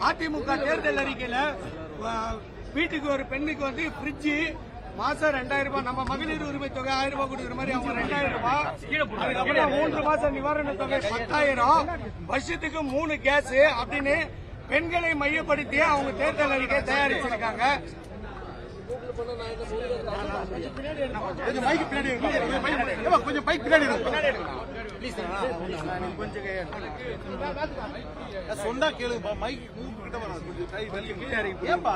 அதிமுக தேர்தல் அறிக்கையில வீட்டுக்கு ஒரு பெண்ணுக்கு வந்து பிரிட்ஜ் மாசம் 2000 ரூபாய், நம்ம மகளிர் உரிமை தொகை 1000 ரூபாய் கொடுக்குற மாதிரி அவங்க 2000 ரூபாய், அதுக்கப்புறம் 3 மாசம் நிவாரண தொகை 10,000, வருஷத்துக்கு 3 கேஸ் அப்படின்னு பெண்களை மையப்படுத்தி அவங்க தேர்தல் அறிக்கை தயாரிச்சிருக்காங்க. கொஞ்சம் பைக் பின்னாடி சொன்னா கேளுப்பா, மைக் கிட்ட வராது, கொஞ்சம் கை வெளியே ஏன்பா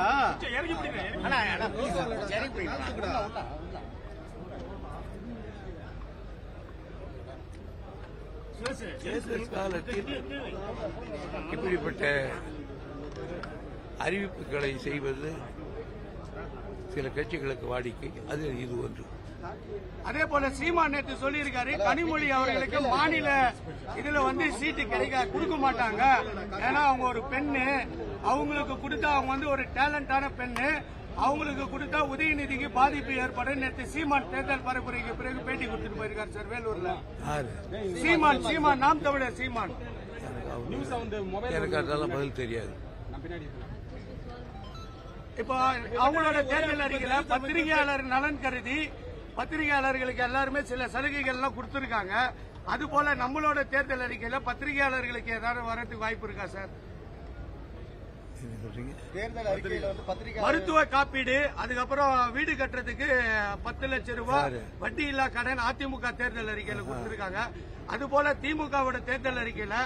தேர்தல் காலத்தில் இப்படிப்பட்ட அறிவிப்புகளை செய்வது சில கட்சிகளுக்கு வாடிக்கை, அது இது ஒன்று. அதே போல சீமான் நேற்று சொல்லியிருக்காரு, கனிமொழி அவர்களுக்கு மாநில இதுல வந்து சீட்டு கொடுக்க மாட்டாங்க, ஏன்னா அவங்க ஒரு பெண்ணு, அவங்களுக்கு கொடுத்தா அவங்க வந்து ஒரு டேலண்டான பெண்ணு, அவங்களுக்கு கொடுத்தா உதயநிதிக்கு பாதிப்பு ஏற்படும். நேற்று சீமான் தேர்தல் பரப்புரைக்கு பிறகு பேட்டி கொடுத்துட்டு போயிருக்காரு சார் வேலூர்ல. சீமான் நாம் தமிழர் சீமான். எனக்கு அதெல்லாம் பதில் தெரியாது. இப்போ அவங்களோட தேர்தல் அறிக்கையில பத்திரிகையாளர் நலன் கருதி பத்திரிகையாளர்களுக்கு எல்லாருமே சில சலுகைகள் எல்லாம் கொடுத்திருக்காங்க. அது போல நம்மளோட தேர்தல் அறிக்கையில பத்திரிகையாளர்களுக்கு ஏதாவது வரதுக்கு வாய்ப்பு இருக்கா சார்? மருத்துவ காப்பீடு, அதுக்கப்புறம் வீடு கட்டுறதுக்கு 10 லட்சம் ரூபாய் வட்டி இல்லா கடன் அதிமுக தேர்தல் அறிக்கையில கொடுத்திருக்காங்க. அது போல திமுகவோட தேர்தல் அறிக்கையில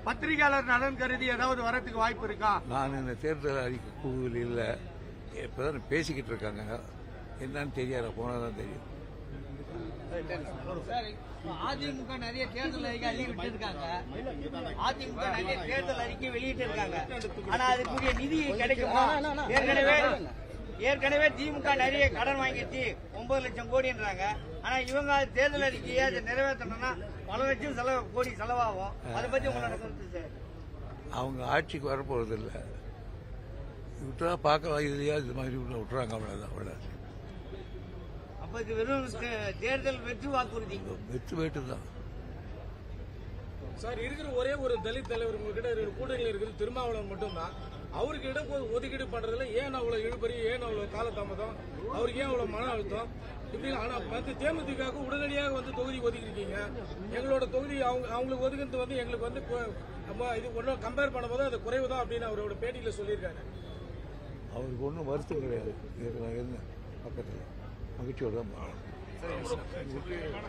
பத்திரிகையாளர் நலன் கருதி ஏதாவது வரதுக்கு வாய்ப்பு இருக்கா? நான் இந்த தேர்தல் அறிக்கை குழுவில் இல்ல, இப்பதான் பேசிக்கிட்டு இருக்காங்க, என்னன்னு தெரியாது, போனாதான் தெரியும். அதிமுக நிறைய தேர்தல் அறிக்கை வெளியிட்டிருக்காங்க, அதிமுக நிறைய தேர்தல் அறிக்கை வெளியிட்டு இருக்காங்க. ஆனா அதுக்குரிய நிதி கிடைக்குமா? ஏற்கனவே திமுக நிறைய கடன் வாங்கிடுச்சு, 9 லட்சம் கோடின்றாங்க. ஆனா இவங்க தேர்தல் அறிக்கையை அதை நிறைவேற்றணும்னா பல லட்சம் கோடி செலவாகும். அதை பத்தி உங்களோட கருத்து சார்? அவங்க ஆட்சிக்கு வரப்போறது இல்லை, விட்டுறா பார்க்க இதுலயா இது மாதிரி விட்டுறாங்க, அவ்வளவுதான். அவ்வளவு அப்ப இது வெறும் தேர்தல் வெற்றி வாக்குறுதி, வெற்றி வேட்டு தான் சார். இருக்கிற ஒரே ஒரு தலித் தலைவர் உங்ககிட்ட கூட்டணியில் இருக்கிறது திருமாவளவன் மட்டும்தான். அவருக்கு இடம் ஒதுக்கீடு பண்றதுல ஏன் அவ்வளவு இழுபறி, ஏன் அவ்வளவு காலதாமதம், அவருக்கு ஏன் அவ்வளவு மன அழுத்தம் இப்படி? ஆனா தேமுதிக உடனடியாக வந்து தொகுதி ஒதுக்கிருக்கீங்க. எங்களோட தொகுதி அவங்களுக்கு ஒதுக்குறது வந்து எங்களுக்கு வந்து இது ஒன்றும் கம்பேர் பண்ணும்போது அது குறைவு தான் அப்படின்னு அவரோட பேட்டியில சொல்லியிருக்காரு. அவருக்கு ஒன்றும் வருத்தம் கிடையாது, என்ன பக்கத்தில் மகிழ்ச்சியோட தான்